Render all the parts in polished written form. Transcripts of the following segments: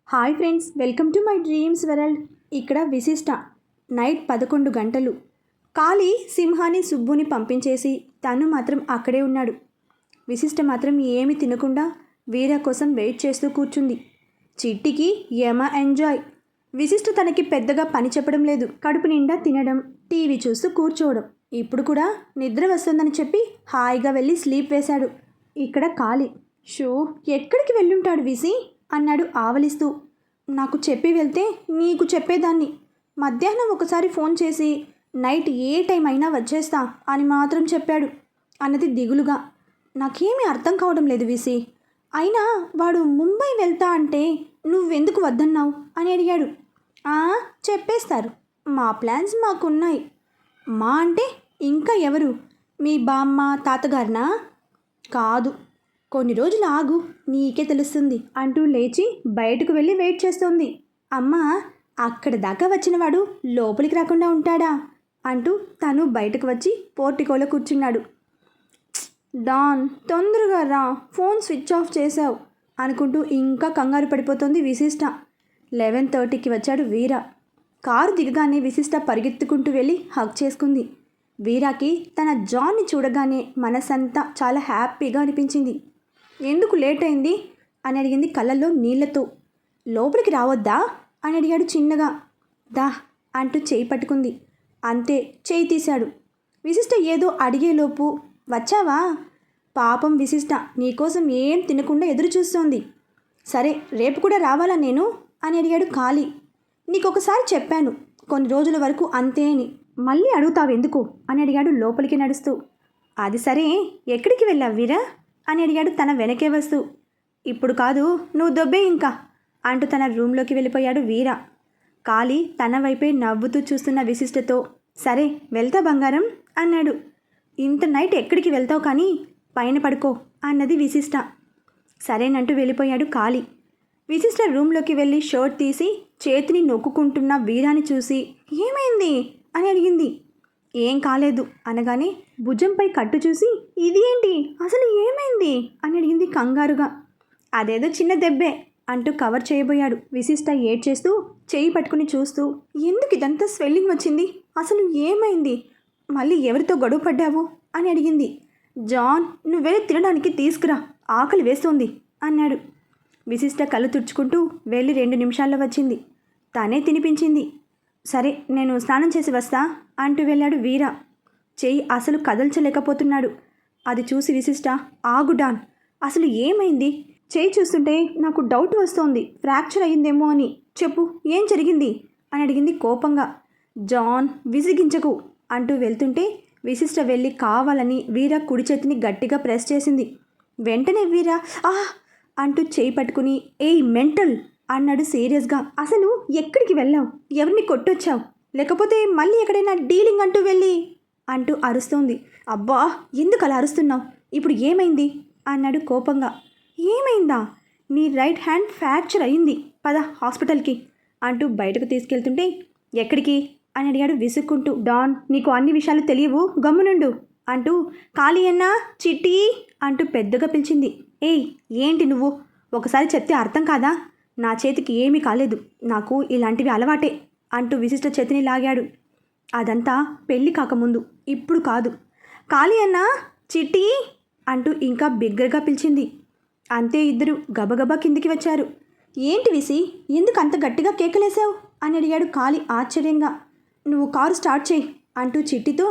Hi friends, welcome to my dreams world. ఇక్కడ విశిష్ట night 11 గంటలు. కాళీ సింహాని సుబ్బుని పంపించేసి తను మాత్రం అక్కడే ఉన్నాడు. విశిష్ట మాత్రం ఏమి తినకుండా వీర కోసం వెయిట్ చేస్తూ కూర్చుంది. చిట్టికి యమ ఎంజాయ్. విశిష్ట తనకి పెద్దగా పని చెప్పడం లేదు. కడుపు నిండా తినడం, టీవీ చూస్తూ కూర్చోవడం. ఇప్పుడు కూడా నిద్ర వస్తుందని చెప్పి హాయిగా వెళ్ళి స్లీప్ వేశాడు. ఇక్కడ కాళీ షో ఎక్కడికి వెళ్ళుంటాడు విసి అన్నాడు ఆవలిస్తూ. నాకు చెప్పి వెళ్తే నీకు చెప్పేదాన్ని. మధ్యాహ్నం ఒకసారి ఫోన్ చేసి నైట్ ఏ టైం అయినా వచ్చేస్తా అని మాత్రం చెప్పాడు అన్నది దిగులుగా. నాకేమీ అర్థం కావడం లేదు విసి. అయినా వాడు ముంబై వెళ్తా అంటే నువ్వెందుకు వద్దన్నావు అని అడిగాడు. చెప్పేస్తారు, మా ప్లాన్స్ మాకున్నాయి. మా అంటే ఇంకా ఎవరు? మీ బామ్మ తాతగారినా? కాదు, కొన్ని రోజులు ఆగు, నీకే తెలుస్తుంది అంటూ లేచి బయటకు వెళ్ళి వెయిట్ చేస్తోంది. అమ్మా, అక్కడ దాకా వచ్చినవాడు లోపలికి రాకుండా ఉంటాడా అంటూ తను బయటకు వచ్చి పోర్టికోలో కూర్చున్నాడు. డాన్, తొందరగా రా, ఫోన్ స్విచ్ ఆఫ్ చేశావు అనుకుంటూ ఇంకా కంగారు పడిపోతుంది విశిష్ట. 11:30కి వచ్చాడు వీర. కారు దిగగానే విశిష్ట పరిగెత్తుకుంటూ వెళ్ళి హగ్ చేసుకుంది. వీరాకి తన జాన్ని చూడగానే మనసంతా చాలా హ్యాపీగా అనిపించింది. ఎందుకు లేట్ అయింది అని అడిగింది కళ్ళల్లో నీళ్లతో. లోపలికి రావద్దా అని అడిగాడు చిన్నగా. దా అంటూ చేయి పట్టుకుంది. అంతే, చేయి తీశాడు. విశిష్ట ఏదో అడిగేలోపు వచ్చావా? పాపం విశిష్ట నీకోసం ఏం తినకుండా ఎదురు చూస్తోంది. సరే, రేపు కూడా రావాలా నేను అని అడిగాడు కాళీ. నీకొకసారి చెప్పాను, కొన్ని రోజుల వరకు అంతే అని. మళ్ళీ అడుగుతావెందుకు అని అడిగాడు లోపలికి నడుస్తూ. అది సరే, ఎక్కడికి వెళ్ళావు వీరా అని అడిగాడు తన వెనకే వస్తూ. ఇప్పుడు కాదు, నువ్వు దొబ్బే ఇంకా అంటూ తన రూమ్లోకి వెళ్ళిపోయాడు వీర. కాళీ తన వైపే నవ్వుతూ చూస్తున్న విశిష్టతో, సరే వెళ్తా బంగారం అన్నాడు. ఇంత నైట్ ఎక్కడికి వెళ్తావు కానీ పైన పడుకో అన్నది విశిష్ట. సరేనంటూ వెళ్ళిపోయాడు కాళీ. విశిష్ట రూమ్లోకి వెళ్ళి షర్ట్ తీసి చేతిని నొక్కుంటున్న వీరాని చూసి ఏమైంది అని అడిగింది. ఏం కాలేదు అనగానే భుజంపై కట్టు చూసి ఇది ఏంటి, అసలు ఏమైంది అని అడిగింది కంగారుగా. అదేదో చిన్న దెబ్బే అంటూ కవర్ చేయబోయాడు. విశిష్ట ఏడ్చేస్తూ చేయి పట్టుకుని చూస్తూ, ఎందుకు ఇదంతా స్వెల్లింగ్ వచ్చింది, అసలు ఏమైంది, మళ్ళీ ఎవరితో గొడవ పడ్డావు అని అడిగింది. జాన్, నువ్వే తినడానికి తీసుకురా, ఆకలి వేస్తోంది అన్నాడు. విశిష్ట కళ్ళు తుడుచుకుంటూ వెళ్ళి 2 నిమిషాల్లో వచ్చింది. తనే తినిపించింది. సరే, నేను స్నానం చేసి వస్తా అంటూ వెళ్ళాడు వీర. చెయ్యి అసలు కదల్చలేకపోతున్నాడు. అది చూసి విశిష్ట, ఆగు డాన్, అసలు ఏమైంది? చెయ్యి చూస్తుంటే నాకు డౌట్ వస్తోంది, ఫ్రాక్చర్ అయ్యిందేమో అని. చెప్పు, ఏం జరిగింది అని అడిగింది కోపంగా. జాన్, విసిగించకు అంటూ వెళ్తుంటే విశిష్ట వెళ్ళి కావాలని వీర కుడి చేతిని గట్టిగా ప్రెస్ చేసింది. వెంటనే వీర అంటూ చేయి పట్టుకుని, ఏయ్ మెంటల్ అన్నాడు సీరియస్గా. అసలు ఎక్కడికి వెళ్ళావు, ఎవరిని కొట్టొచ్చావు, లేకపోతే మళ్ళీ ఎక్కడైనా డీలింగ్ అంటూ వెళ్ళి అంటూ అరుస్తోంది. అబ్బా, ఎందుకు అలా అరుస్తున్నావు, ఇప్పుడు ఏమైంది అన్నాడు కోపంగా. ఏమైందా? నీ రైట్ హ్యాండ్ ఫ్రాక్చర్ అయింది, పద హాస్పిటల్కి అంటూ బయటకు తీసుకెళ్తుంటే ఎక్కడికి అని అడిగాడు విసుక్కుంటూ. డాన్, నీకు అన్ని విషయాలు తెలియవు, గమ్మునుండు అంటూ కాళీ అన్నా, చిట్టి అంటూ పెద్దగా పిలిచింది. ఏయ్, ఏంటి నువ్వు, ఒకసారి చెప్తే అర్థం కాదా? నా చేతికి ఏమీ కాలేదు, నాకు ఇలాంటివి అలవాటే అంటూ విశిష్ట చేతిని లాగాడు. అదంతా పెళ్ళి కాకముందు, ఇప్పుడు కాదు. కాళీ అన్నా, చిట్టి అంటూ ఇంకా బిగ్గరగా పిలిచింది. అంతే, ఇద్దరు గబగబా కిందికి వచ్చారు. ఏంటి విసి, ఎందుకు అంత గట్టిగా కేకలేసావు అని అడిగాడు కాళీ ఆశ్చర్యంగా. నువ్వు కారు స్టార్ట్ చేయి అంటూ చిట్టితో,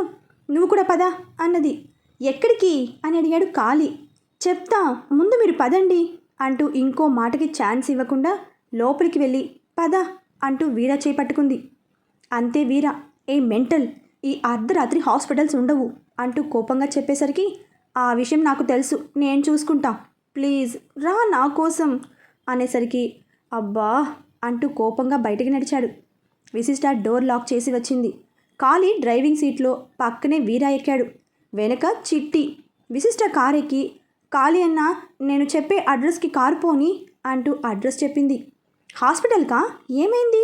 నువ్వు కూడా పద అన్నది. ఎక్కడికి అని అడిగాడు కాళీ. చెప్తా, ముందు మీరు పదండి అంటూ ఇంకో మాటకి ఛాన్స్ ఇవ్వకుండా లోపలికి వెళ్ళి పద అంటూ వీర చేపట్టుకుంది. అంతే వీర, ఏ మెంటల్, ఈ అర్ధరాత్రి హాస్పిటల్స్ ఉండవు అంటూ కోపంగా చెప్పేసరికి, ఆ విషయం నాకు తెలుసు, నేను చూసుకుంటా, ప్లీజ్ రా నా కోసం అనేసరికి, అబ్బా అంటూ కోపంగా బయటికి నడిచాడు. విశిష్ట డోర్ లాక్ చేసి వచ్చింది. కాళీ డ్రైవింగ్ సీట్లో పక్కనే వీర ఎక్కాడు. వెనక చిట్టి. విశిష్ట కారు ఎక్కి, కాళీ అన్న, నేను చెప్పే అడ్రస్కి కారు పోని అంటూ అడ్రస్ చెప్పింది. హాస్పిటల్కా, ఏమైంది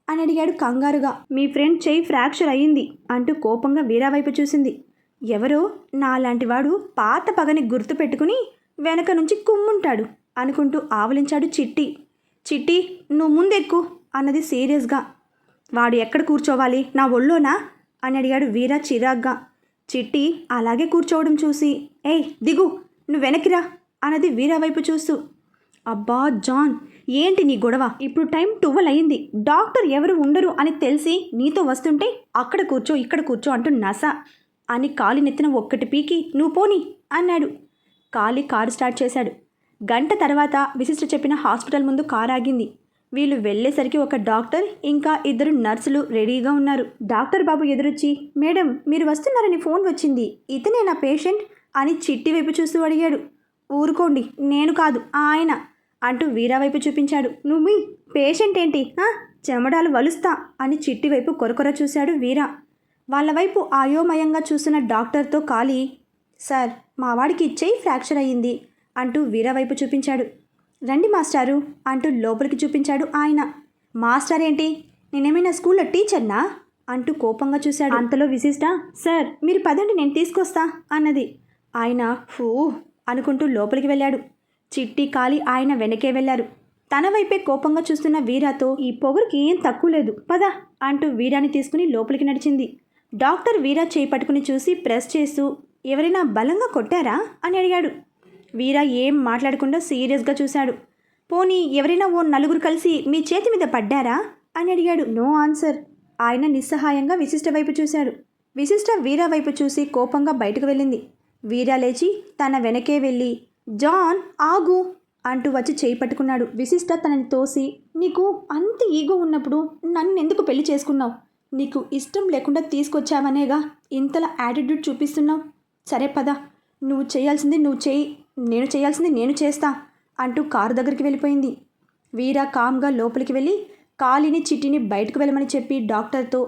అని అడిగాడు కంగారుగా. మీ ఫ్రెండ్ చెయ్యి ఫ్రాక్చర్ అయ్యింది అంటూ కోపంగా వీరా వైపు చూసింది. ఎవరో నాలాంటివాడు పాత పగని గుర్తు పెట్టుకుని వెనక నుంచి కుమ్ముంటాడు అనుకుంటూ ఆవలించాడు చిట్టి. చిట్టి నువ్వు ముందెక్కు అన్నది సీరియస్గా. వాడు ఎక్కడ కూర్చోవాలి, నా ఒళ్ళోనా అని అడిగాడు వీర చిరాగ్గా. చిట్టి అలాగే కూర్చోవడం చూసి ఏయ్ దిగు, నువ్వు వెనక్కిరా అన్నది వీర వైపు చూస్తూ. అబ్బా జాన్, ఏంటి నీ గొడవ? ఇప్పుడు టైం 12 అయింది. డాక్టర్ ఎవరు ఉండరు అని తెలిసి నీతో వస్తుంటే అక్కడ కూర్చో ఇక్కడ కూర్చో అంటూ నస అని కాలి నెత్తిన ఒక్కటి పీకి నువ్వు పోని అన్నాడు. కారు స్టార్ట్ చేశాడు. గంట తర్వాత విశిష్ట చెప్పిన హాస్పిటల్ ముందు కారు ఆగింది. వీళ్ళు వెళ్ళేసరికి ఒక డాక్టర్ ఇంకా 2 నర్సులు రెడీగా ఉన్నారు. డాక్టర్ బాబు ఎదురొచ్చి, మేడం మీరు వస్తున్నారని ఫోన్ వచ్చింది, ఇతనే నా పేషెంట్ అని చిట్టి వైపు చూస్తూ అడిగాడు. ఊరుకోండి, నేను కాదు ఆయన అంటూ వీరా వైపు చూపించాడు. నువ్వు మీ పేషెంట్ ఏంటి, చెమడాలు వలుస్తా అని చిట్టి వైపు కొరకొర చూశాడు వీరా. వాళ్ళ వైపు ఆయోమయంగా చూసిన డాక్టర్తో కాలి, సార్ మా వాడికి చెయ్యి ఫ్రాక్చర్ అయ్యింది అంటూ వీరా వైపు చూపించాడు. రండి మాస్టారు అంటూ లోపలికి చూపించాడు ఆయన. మాస్టర్ ఏంటి, నేనేమైనా స్కూల్లో టీచర్నా అంటూ కోపంగా చూశాడు. అంతలో విశిష్ట, సార్ మీరు పదండి నేను తీసుకొస్తా అన్నది. ఆయన ఫూ అనుకుంటూ లోపలికి వెళ్ళాడు. చిట్టి కాలి ఆయన వెనకే వెళ్ళారు. తన వైపే కోపంగా చూస్తున్న వీరాతో, ఈ పొగరుకి ఏం తక్కువ లేదు పద అంటూ వీరాని తీసుకుని లోపలికి నడిచింది. డాక్టర్ వీరా చేయి పట్టుకుని చూసి ప్రెస్ చేస్తూ, ఎవరైనా బలంగా కొట్టారా అని అడిగాడు. వీరా ఏం మాట్లాడకుండా సీరియస్గా చూశాడు. పోనీ ఎవరైనా ఓ 4 కలిసి మీ చేతి మీద పడ్డారా అని అడిగాడు. No answer. ఆయన నిస్సహాయంగా విశిష్ట వైపు చూశాడు. విశిష్ట వీరా వైపు చూసి కోపంగా బయటకు వెళ్ళింది. వీరా లేచి తన వెనకే వెళ్ళి, జాన్ ఆగు అంటూ వచ్చి చేయి పట్టుకున్నాడు. విశిష్ట తనని తోసి, నీకు అంత ఈగో ఉన్నప్పుడు నన్ను ఎందుకు పెళ్లి చేసుకున్నావు? నీకు ఇష్టం లేకుండా తీసుకొచ్చావనేగా ఇంతలా యాటిట్యూడ్ చూపిస్తున్నావు. సరే పద, నువ్వు చేయాల్సింది నువ్వు చేయి, నేను చేయాల్సింది నేను చేస్తా అంటూ కారు దగ్గరికి వెళ్ళిపోయింది. వీరా కామ్గా లోపలికి వెళ్ళి కాలిని చిట్టిని బయటకు వెళ్ళమని చెప్పి డాక్టర్తో,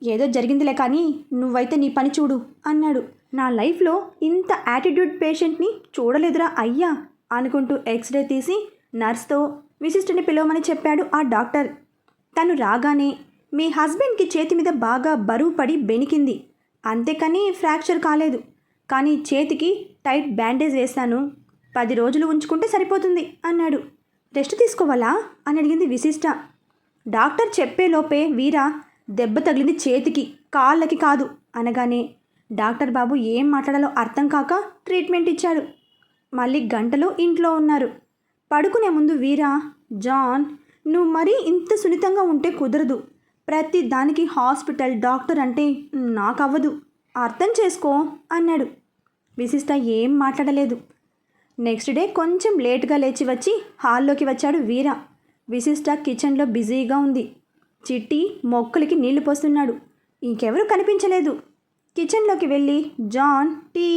ఏదో జరిగిందిలే కానీ నువ్వైతే నీ పని చూడు అన్నాడు. నా లైఫ్లో ఇంత యాటిట్యూడ్ పేషెంట్ని చూడలేదురా అయ్యా అనుకుంటూ ఎక్స్రే తీసి నర్స్తో విశిష్టుని పిలవమని చెప్పాడు ఆ డాక్టర్. తను రాగానే, మీ హస్బెండ్కి చేతి మీద బాగా బరువు పడి బెనికింది, అంతేకాని ఫ్రాక్చర్ కాలేదు, కానీ చేతికి టైట్ బ్యాండేజ్ వేస్తాను, 10 రోజులు ఉంచుకుంటే సరిపోతుంది అన్నాడు. రెస్ట్ తీసుకోవాలా అని అడిగింది విశిష్ట. డాక్టర్ చెప్పేలోపే వీరా, దెబ్బ తగిలింది చేతికి కాళ్ళకి కాదు అనగానే డాక్టర్ బాబు ఏం మాట్లాడాలో అర్థం కాక ట్రీట్మెంట్ ఇచ్చాడు. మళ్ళీ గంటలో ఇంట్లో ఉన్నారు. పడుకునే ముందు వీరా, జాన్ నువ్వు మరీ ఇంత సున్నితంగా ఉంటే కుదరదు, ప్రతి దానికి హాస్పిటల్ డాక్టర్ అంటే నాకు అవ్వదు, అర్థం చేసుకో అన్నాడు. విశిష్ట ఏం మాట్లాడలేదు. నెక్స్ట్ డే కొంచెం లేట్గా లేచి వచ్చి హాల్లోకి వచ్చాడు వీరా. విశిష్ట కిచెన్లో బిజీగా ఉంది. చిట్టి మొక్కలకి నీళ్లు పోస్తున్నాడు. ఇంకెవరూ కనిపించలేదు. కిచెన్లోకి వెళ్ళి జాన్ టీ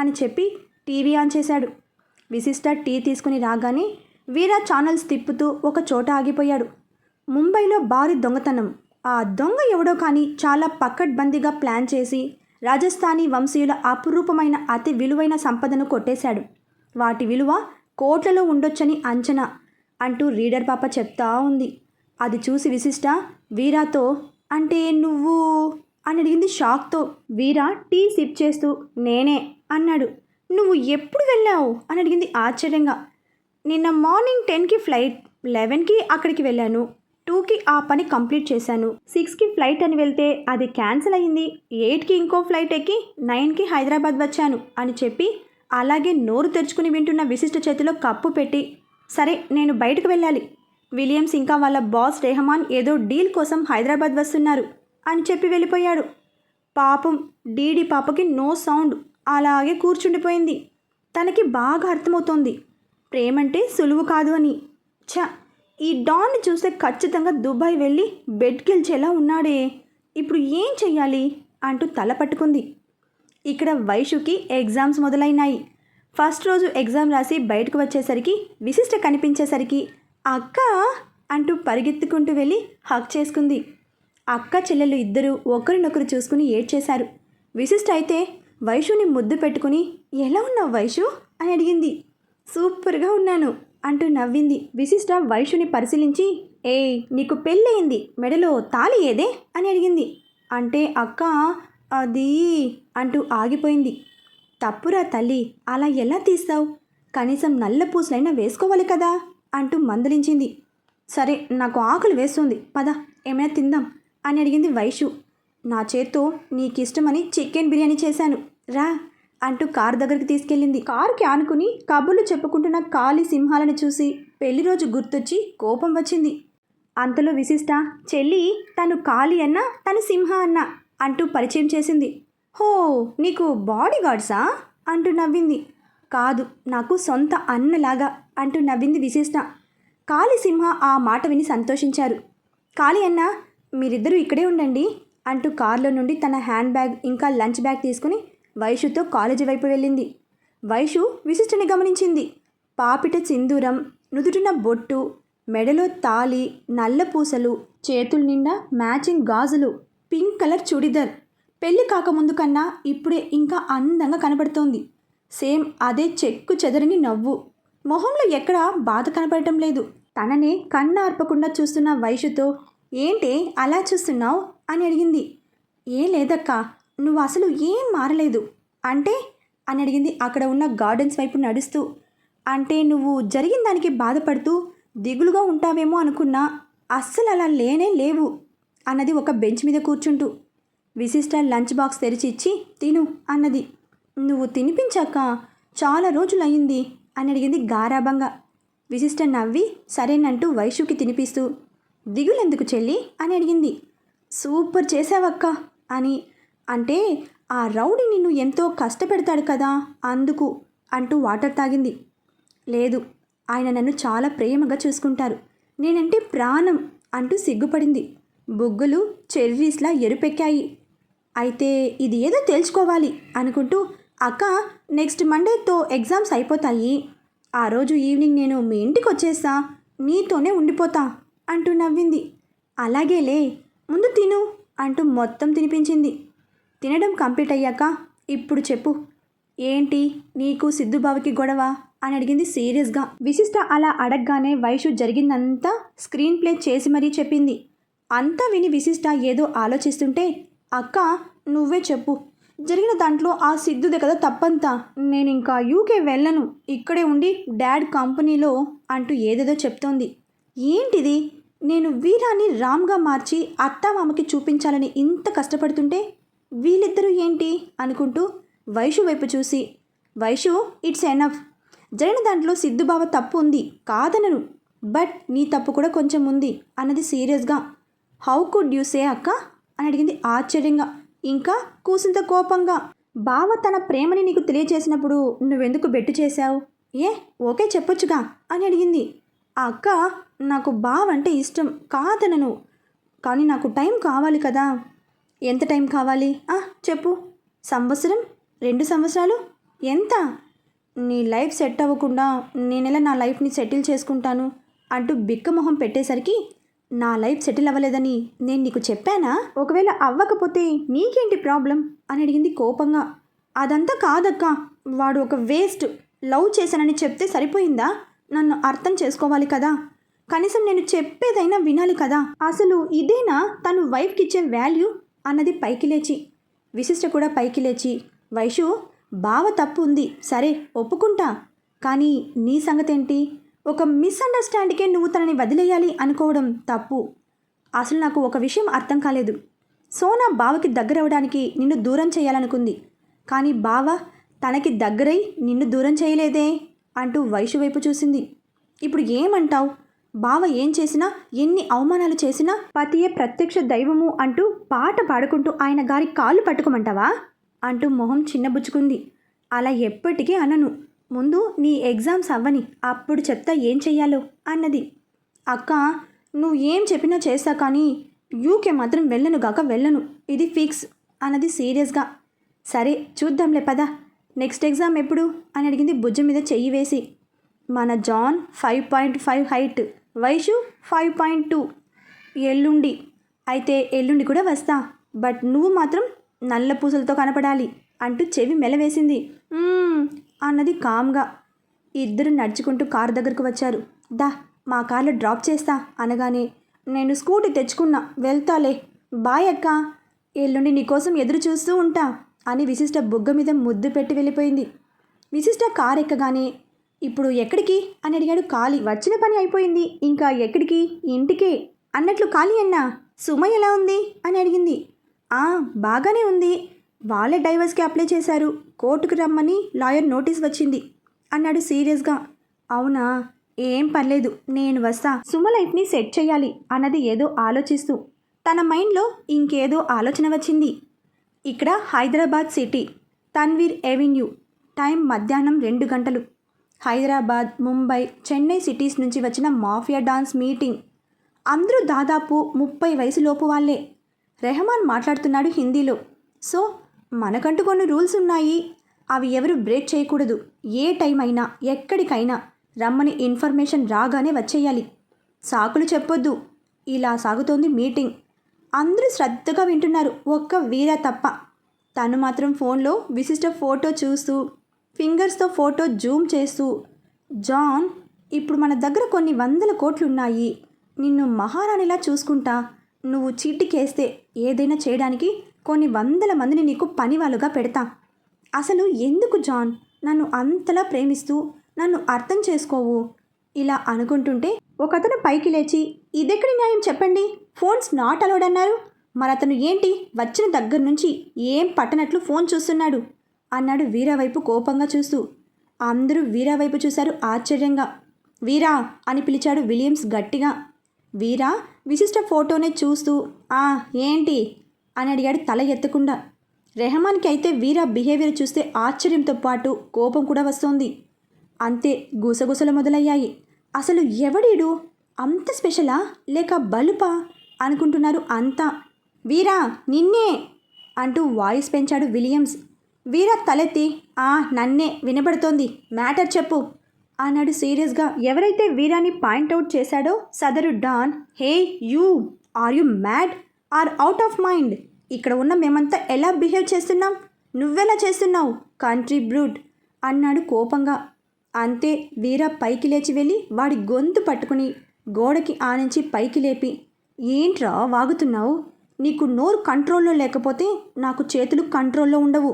అని చెప్పి టీవీ ఆన్ చేశాడు. విశిష్ట టీ తీసుకుని రాగానే వీరా ఛానల్స్ తిప్పుతూ ఒక చోట ఆగిపోయాడు. ముంబైలో భారీ దొంగతనం. ఆ దొంగ ఎవడో కానీ చాలా పకడ్బందీగా ప్లాన్ చేసి రాజస్థానీ వంశీయుల అపురూపమైన అతి విలువైన సంపదను కొట్టేశాడు. వాటి విలువ కోట్లలో ఉండొచ్చని అంచనా అంటూ రీడర్ పాప చెప్తా ఉంది. అది చూసి విశిష్ట వీరాతో, అంటే నువ్వు అని అడిగింది షాక్తో. వీరా టీ సిప్ చేస్తూ నేనే అన్నాడు. నువ్వు ఎప్పుడు వెళ్ళావు అని అడిగింది ఆశ్చర్యంగా. నిన్న మార్నింగ్ 10కి ఫ్లైట్, 11కి అక్కడికి వెళ్ళాను, 2కి ఆ పని కంప్లీట్ చేశాను, 6కి ఫ్లైట్ అని వెళ్తే అది క్యాన్సిల్ అయ్యింది, 8కి ఇంకో ఫ్లైట్ ఎక్కి 9కి హైదరాబాద్ వచ్చాను అని చెప్పి అలాగే నోరు తెరుచుకుని వింటున్న విశిష్ట చేతిలో కప్పు పెట్టి, సరే నేను బయటకు వెళ్ళాలి, విలియమ్స్ ఇంకా వాళ్ళ బాస్ రెహమాన్ ఏదో డీల్ కోసం హైదరాబాద్ వస్తున్నారు అని చెప్పి వెళ్ళిపోయాడు. పాపం డీడీ పాపకి నో సౌండ్, అలాగే కూర్చుండిపోయింది. తనకి బాగా అర్థమవుతోంది ప్రేమంటే సులువు కాదు అని. ఈ డాన్ని చూస్తే ఖచ్చితంగా దుబాయ్ వెళ్ళి బెడ్ గెలిచేలా ఉన్నాడే, ఇప్పుడు ఏం చెయ్యాలి అంటూ తల పట్టుకుంది. ఇక్కడ వైషుకి ఎగ్జామ్స్ మొదలైనాయి. ఫస్ట్ రోజు ఎగ్జామ్ రాసి బయటకు వచ్చేసరికి విశిష్ట కనిపించేసరికి అక్క అంటూ పరిగెత్తుకుంటూ వెళ్ళి హక్ చేసుకుంది. అక్క చెల్లెలు ఇద్దరూ ఒకరినొకరు చూసుకుని ఏడ్చేశారు. విశిష్ట అయితే వైషుని ముద్దు పెట్టుకుని, ఎలా ఉన్నావు వైషు అని అడిగింది. సూపర్గా ఉన్నాను అంటూ నవ్వింది. విశిష్ట వైషుని పరిశీలించి, ఏయ్ నీకు పెళ్ళయింది, మెడలో తాళి ఏదే అని అడిగింది. అంటే అక్క అది అంటూ ఆగిపోయింది. తప్పురా తల్లి, అలా ఎలా తీస్తావు, కనీసం నల్ల పూసలైనా వేసుకోవాలి కదా అంటూ మందలించింది. సరే నాకు ఆకలి వేస్తుంది, పద ఏమైనా తిందాం అని అడిగింది వైషు. నా చేత్తో నీకిష్టమని చికెన్ బిర్యానీ చేశాను, రా అంటూ కారు దగ్గరికి తీసుకెళ్ళింది. కారుకి ఆనుకుని కబుర్లు చెప్పుకుంటున్న కాళీ సింహాలను చూసి పెళ్లి రోజు గుర్తొచ్చి కోపం వచ్చింది. అంతలో విశిష్ట, చెల్లి తను కాళీ అన్న, తను సింహ అన్న అంటూ పరిచయం చేసింది. హో, నీకు బాడీ గార్డ్సా అంటూ నవ్వింది. కాదు, నాకు సొంత అన్నలాగా అంటూ నవ్వింది విశిష్ట. కాళీ సింహ ఆ మాట విని సంతోషించారు. కాళీ అన్న, మీరిద్దరూ ఇక్కడే ఉండండి అంటూ కారులో నుండి తన హ్యాండ్ బ్యాగ్ ఇంకా లంచ్ బ్యాగ్ తీసుకుని వైషుతో కాలేజీ వైపు వెళ్ళింది. వైషు విశిష్టని గమనించింది. పాపిట సింధూరం, నుదుటిన బొట్టు, మెడలో తాళి, నల్ల పూసలు, చేతుల నిండా మ్యాచింగ్ గాజులు, పింక్ కలర్ చుడిదార్. పెళ్లి కాకముందు కన్నా ఇప్పుడే ఇంకా అందంగా కనపడుతోంది. సేమ్ అదే చెక్కు చెదరని నవ్వు. మొహంలో ఎక్కడా బాధ కనపడటం లేదు. తననే కన్నార్పకుండా చూస్తున్న వైషుతో, ఏంటే అలా చూస్తున్నావు అని అడిగింది. ఏం లేదక్కా, నువ్వు అసలు ఏం మారలేదు. అంటే అని అడిగింది అక్కడ ఉన్న గార్డెన్స్ వైపు నడుస్తూ. అంటే నువ్వు జరిగిన దానికి బాధపడుతూ దిగులుగా ఉంటావేమో అనుకున్నా, అస్సలు అలా లేనే లేవు అన్నది ఒక బెంచ్ మీద కూర్చుంటూ. విశిష్ట లంచ్ బాక్స్ తెరిచి ఇచ్చి తిను అన్నది. నువ్వు తినిపించాక చాలా రోజులయ్యింది అని అడిగింది గారాబంగా. విశిష్ట నవ్వి సరేనంటూ వైషుకి తినిపిస్తూ, దిగులెందుకు చెల్లి అని అడిగింది. సూపర్ చేసావక్క అని. అంటే ఆ రౌడీ నిన్ను ఎంతో కష్టపెడతాడు కదా అందుకు అంటూ వాటర్ తాగింది. లేదు, ఆయన నన్ను చాలా ప్రేమగా చూసుకుంటారు, నేనంటే ప్రాణం అంటూ సిగ్గుపడింది. బుగ్గులు చెర్రీస్లా ఎరుపెక్కాయి. అయితే ఇది ఏదో తెలుసుకోవాలి అనుకుంటూ, అక్క నెక్స్ట్ మండేతో ఎగ్జామ్స్ అయిపోతాయి, ఆ రోజు ఈవినింగ్ నేను మీ ఇంటికి వచ్చేస్తా, నీతోనే ఉండిపోతా అంటూ నవ్వింది. అలాగేలే, ముందు తిను అంటూ మొత్తం తినిపించింది. తినడం కంప్లీట్ అయ్యాక, ఇప్పుడు చెప్పు, ఏంటి నీకు సిద్ధుబావకి గొడవ అని అడిగింది సీరియస్గా. విశిష్ట అలా అడగగానే వైషు జరిగిందంతా స్క్రీన్ ప్లే చేసి మరీ చెప్పింది. అంతా విని విశిష్ట ఏదో ఆలోచిస్తుంటే, అక్క నువ్వే చెప్పు, జరిగిన దాంట్లో ఆ సిద్ధుదే కదా తప్పంతా, నేను ఇంకా యూకే వెళ్ళను, ఇక్కడే ఉండి డాడ్ కంపెనీలో అంటూ ఏదేదో చెప్తోంది. ఏంటిది, నేను వీరాని రామ్గా మార్చి అత్తామామకి చూపించాలని ఇంత కష్టపడుతుంటే వీళ్ళిద్దరూ ఏంటి అనుకుంటూ వైషు వైపు చూసి, వైషు ఇట్స్ ఎనఫ్, జరిగిన దాంట్లో సిద్ధుబావ తప్పు ఉంది కాదనను, బట్ నీ తప్పు కూడా కొంచెం ఉంది అన్నది సీరియస్గా. హౌ కుడ్ యూ సే అక్క అని అడిగింది ఆశ్చర్యంగా, ఇంకా కూసింత కోపంగా. బావ తన ప్రేమని నీకు తెలియచేసినప్పుడు నువ్వెందుకు బెట్టు చేశావు, ఓకే చెప్పొచ్చుగా అని అడిగింది. ఆ అక్క, నాకు బావ అంటే ఇష్టం కాదనను, కానీ నాకు టైం కావాలి కదా. ఎంత టైం కావాలి చెప్పు, సంవత్సరం, 2 సంవత్సరాలు, ఎంత? నీ లైఫ్ సెట్ అవ్వకుండా నేనెలా నా లైఫ్ని సెటిల్ చేసుకుంటాను అంటూ బిక్కమొహం పెట్టేసరికి, నా లైఫ్ సెటిల్ అవ్వలేదని నేను నీకు చెప్పానా? ఒకవేళ అవ్వకపోతే నీకేంటి ప్రాబ్లం అని అడిగింది కోపంగా. అదంతా కాదక్క, వాడు ఒక వేస్ట్, లవ్ చేశానని చెప్తే సరిపోయిందా? నన్ను అర్థం చేసుకోవాలి కదా, కనీసం నేను చెప్పేదైనా వినాలి కదా, అసలు ఇదేనా తను వైఫ్కి ఇచ్చే వాల్యూ అన్నది పైకి లేచి. విశిష్ట కూడా పైకి లేచి, వైషు బావ తప్పు ఉంది సరే ఒప్పుకుంటా, కానీ నీ సంగతేంటి? ఒక మిస్అండర్స్టాండ్కే నువ్వు తనని వదిలేయాలి అనుకోవడం తప్పు. అసలు నాకు ఒక విషయం అర్థం కాలేదు, సోనా బావకి దగ్గరవడానికి నిన్ను దూరం చేయాలనుకుంది, కానీ బావ తనకి దగ్గరై నిన్ను దూరం చేయలేదే అంటూ వైషు వైపు చూసింది. ఇప్పుడు ఏమంటావు? బావ ఏం చేసినా, ఎన్ని అవమానాలు చేసినా పతియే ప్రత్యక్ష దైవము అంటూ పాట పాడుకుంటూ ఆయన గారి కాళ్ళు పట్టుకోమంటావా అంటూ మొహం చిన్నబుచ్చుకుంది. అలా ఎప్పటికీ అనను, ముందు నీ ఎగ్జామ్స్ అవ్వని, అప్పుడు చెప్తా ఏం చెయ్యాలో అన్నది. అక్క నువ్వు ఏం చెప్పినా చేస్తా, కానీ యూకే మాత్రం వెళ్ళను, ఇది ఫిక్స్ అన్నది సీరియస్గా. సరే చూద్దాంలే పద, నెక్స్ట్ ఎగ్జామ్ ఎప్పుడు అని అడిగింది భుజం మీద చెయ్యి వేసి. మన జాన్ 5.5 హైట్, వైషు 5.2, ఎల్లుండి. అయితే ఎల్లుండి కూడా వస్తా, బట్ నువ్వు మాత్రం నల్ల పూసలతో కనపడాలి అంటూ చెవి మెలవేసింది. అన్నది కామ్గా. ఇద్దరు నడుచుకుంటూ కారు దగ్గరకు వచ్చారు. దా మా కార్లో డ్రాప్ చేస్తా అనగానే, నేను స్కూటీ తెచ్చుకున్నా, వెళ్తాలే, బాయ్ అక్క, ఎల్లుండి నీకోసం ఎదురు చూస్తూ ఉంటా అని విశిష్ట బుగ్గ మీద ముద్దు పెట్టి వెళ్ళిపోయింది. విశిష్ట కారు ఎక్కగానే ఇప్పుడు ఎక్కడికి అని అడిగాడు కాళీ. వచ్చిన పని అయిపోయింది, ఇంకా ఎక్కడికి, ఇంటికే అన్నట్లు కాళీ అన్నా. సుమ ఎలా ఉంది అని అడిగింది. బాగానే ఉంది, వాళ్ళే డైవర్స్కి అప్లై చేశారు, కోర్టుకు రమ్మని లాయర్ నోటీస్ వచ్చింది అన్నాడు సీరియస్గా. అవునా, ఏం పర్లేదు, నేను వస్తా. సుమ లైఫ్ని సెట్ చేయాలి అన్నది ఏదో ఆలోచిస్తూ తన మైండ్లో ఇంకేదో ఆలోచన వచ్చింది. ఇక్కడ Hyderabad city, Tanveer avenue, time మధ్యాహ్నం 2 గంటలు. హైదరాబాద్, ముంబై, చెన్నై సిటీస్ నుంచి వచ్చిన మాఫియా డాన్స్ మీటింగ్. అందరూ దాదాపు 30 వయసులోపు వాళ్ళే. రెహమాన్ మాట్లాడుతున్నాడు హిందీలో. సో మనకంటూ కొన్ని రూల్స్ ఉన్నాయి, అవి ఎవరు బ్రేక్ చేయకూడదు. ఏ టైం అయినా ఎక్కడికైనా రమ్మని ఇన్ఫర్మేషన్ రాగానే వచ్చేయాలి, సాకులు చెప్పొద్దు. ఇలా సాగుతోంది మీటింగ్. అందరూ శ్రద్ధగా వింటున్నారు, ఒక్క వీర తప్ప. తను మాత్రం ఫోన్లో విశిష్ట ఫోటో చూస్తూ ఫింగర్స్తో ఫోటో జూమ్ చేస్తూ, జాన్, ఇప్పుడు మన దగ్గర కొన్ని 100 కోట్లున్నాయి, నిన్ను మహారాణిలా చూసుకుంటా. నువ్వు చీటికేస్తే ఏదైనా చేయడానికి కొన్ని 100 మందిని నీకు పనివాళ్ళుగా పెడతా. అసలు ఎందుకు జాన్ నన్ను అంతలా ప్రేమిస్తూ నన్ను అర్థం చేసుకోవు? ఇలా అనుకుంటుంటే ఒకతను పైకి లేచి, ఇదెక్కడి న్యాయం చెప్పండి, ఫోన్స్ నాట్ అలౌడ్ అన్నారు, మరి అతను ఏంటి వచ్చిన దగ్గర నుంచి ఏం పట్టనట్లు ఫోన్ చూస్తున్నాడు అన్నాడు వీరా వైపు కోపంగా చూస్తూ. అందరూ వీరా వైపు చూశారు ఆశ్చర్యంగా. వీరా అని పిలిచాడు విలియమ్స్ గట్టిగా. వీరా విశిష్ట ఫోటోనే చూస్తూ ఏంటి అని అడిగాడు తల ఎత్తకుండా. రెహమాన్కి అయితే వీరా బిహేవియర్ చూస్తే ఆశ్చర్యంతో పాటు కోపం కూడా వస్తోంది. అంతే, గుసగుసలు మొదలయ్యాయి. అసలు ఎవడీడు, అంత స్పెషలా లేక బలుపా అనుకుంటున్నారు అంతా. వీరా నిన్నే అంటూ వాయిస్ పెంచాడు విలియమ్స్. వీరా తలెత్తి, నన్నే, వినబడుతోంది, మ్యాటర్ చెప్పు అన్నాడు సీరియస్గా. ఎవరైతే వీరాని పాయింట్అవుట్ చేశాడో సదరు don, hey you, are you mad or out of mind? ఇక్కడ ఉన్న మేమంతా ఎలా బిహేవ్ చేస్తున్నాం, నువ్వెలా చేస్తున్నావు, కంట్రీ బ్రూట్ అన్నాడు కోపంగా. అంతే, వీరా పైకి లేచి వెళ్ళి వాడి గొంతు పట్టుకుని గోడకి ఆనించి పైకి లేపి, ఏంట్రా వాగుతున్నావు, నీకు నోరు కంట్రోల్లో లేకపోతే నాకు చేతులు కంట్రోల్లో ఉండవు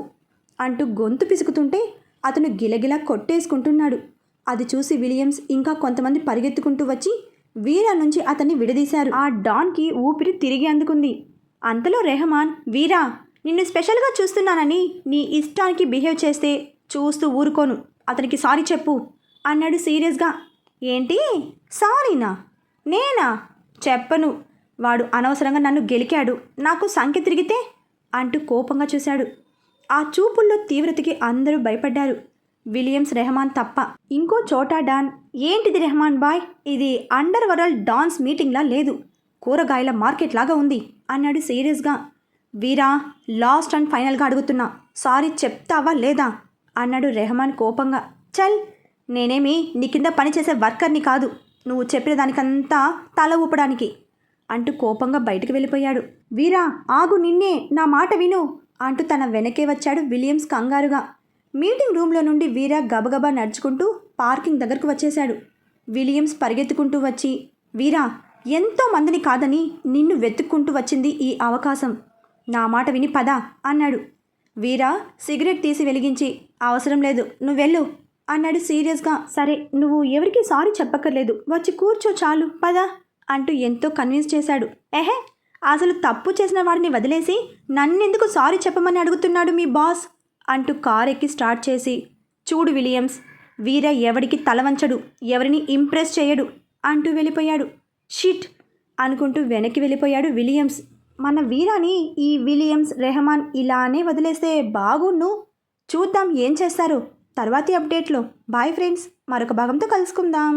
అంటూ గొంతు పిసుకుతుంటే అతను గిలగిలా కొట్టేసుకుంటున్నాడు. అది చూసి విలియమ్స్ ఇంకా కొంతమంది పరిగెత్తుకుంటూ వచ్చి వీరా నుంచి అతన్ని విడదీశారు. ఆ డాన్కి ఊపిరి తిరిగి అందుకుంది. అంతలో రెహమాన్, వీరా, నిన్ను స్పెషల్గా చూస్తున్నానని నీ ఇష్టానికి బిహేవ్ చేస్తే చూస్తూ ఊరుకోను, అతనికి సారీ చెప్పు అన్నాడు సీరియస్గా. ఏంటి సారీనా? నేనా? చెప్పను, వాడు అనవసరంగా నన్ను గెలికాడు, నాకు సంఖ్య తిరిగితే అంటూ కోపంగా చూశాడు. ఆ చూపుల్లో తీవ్రతకి అందరూ భయపడ్డారు, విలియమ్స్, రెహమాన్ తప్ప. ఇంకో చోటా డాన్, ఏంటిది రెహమాన్ బాయ్, ఇది అండర్ వరల్డ్ డాన్స్ మీటింగ్లా లేదు, కూరగాయల మార్కెట్ లాగా ఉంది అన్నాడు సీరియస్గా. వీరా, లాస్ట్ అండ్ ఫైనల్గా అడుగుతున్నా, సారీ చెప్తావా లేదా అన్నాడు రెహమాన్ కోపంగా. చల్, నేనేమి నీ కింద పనిచేసే వర్కర్ని కాదు, నువ్వు చెప్పిన దానికంతా తల ఊపడానికి అంటూ కోపంగా బయటకు వెళ్ళిపోయాడు. వీరా ఆగు, నిన్నే, నా మాట విను అంటూ తన వెనకే వచ్చాడు విలియమ్స్ కంగారుగా. మీటింగ్ రూమ్లో నుండి వీరా గబగబా నడుచుకుంటూ పార్కింగ్ దగ్గరకు వచ్చేశాడు. విలియమ్స్ పరిగెత్తుకుంటూ వచ్చి, వీరా, ఎంతో మందిని కాదని నిన్ను వెతుక్కుంటూ వచ్చింది ఈ అవకాశం, నా మాట విని పద అన్నాడు. వీరా సిగరెట్ తీసి వెలిగించి, అవసరం లేదు, నువ్వెళ్ళు అన్నాడు సీరియస్గా. సరే, నువ్వు ఎవరికి సారీ చెప్పక్కర్లేదు, వచ్చి కూర్చో చాలు, పద అంటూ ఎంతో కన్విన్స్ చేశాడు. అసలు తప్పు చేసిన వాడిని వదిలేసి నన్నెందుకు సారీ చెప్పమని అడుగుతున్నాడు మీ బాస్ అంటూ కార్ ఎక్కి స్టార్ట్ చేసి, చూడు విలియమ్స్, వీర ఎవడికి తలవంచడు, ఎవరిని ఇంప్రెస్ చేయడు అంటూ వెళ్ళిపోయాడు. షిట్ అనుకుంటూ వెనక్కి వెళ్ళిపోయాడు విలియమ్స్. మన వీరాని ఈ విలియమ్స్, రెహమాన్ ఇలానే వదిలేస్తే బాగుండు. చూద్దాం ఏం చేస్తారో తర్వాతి అప్డేట్లో. బాయ్ ఫ్రెండ్స్, మరొక భాగంతో కలుసుకుందాం.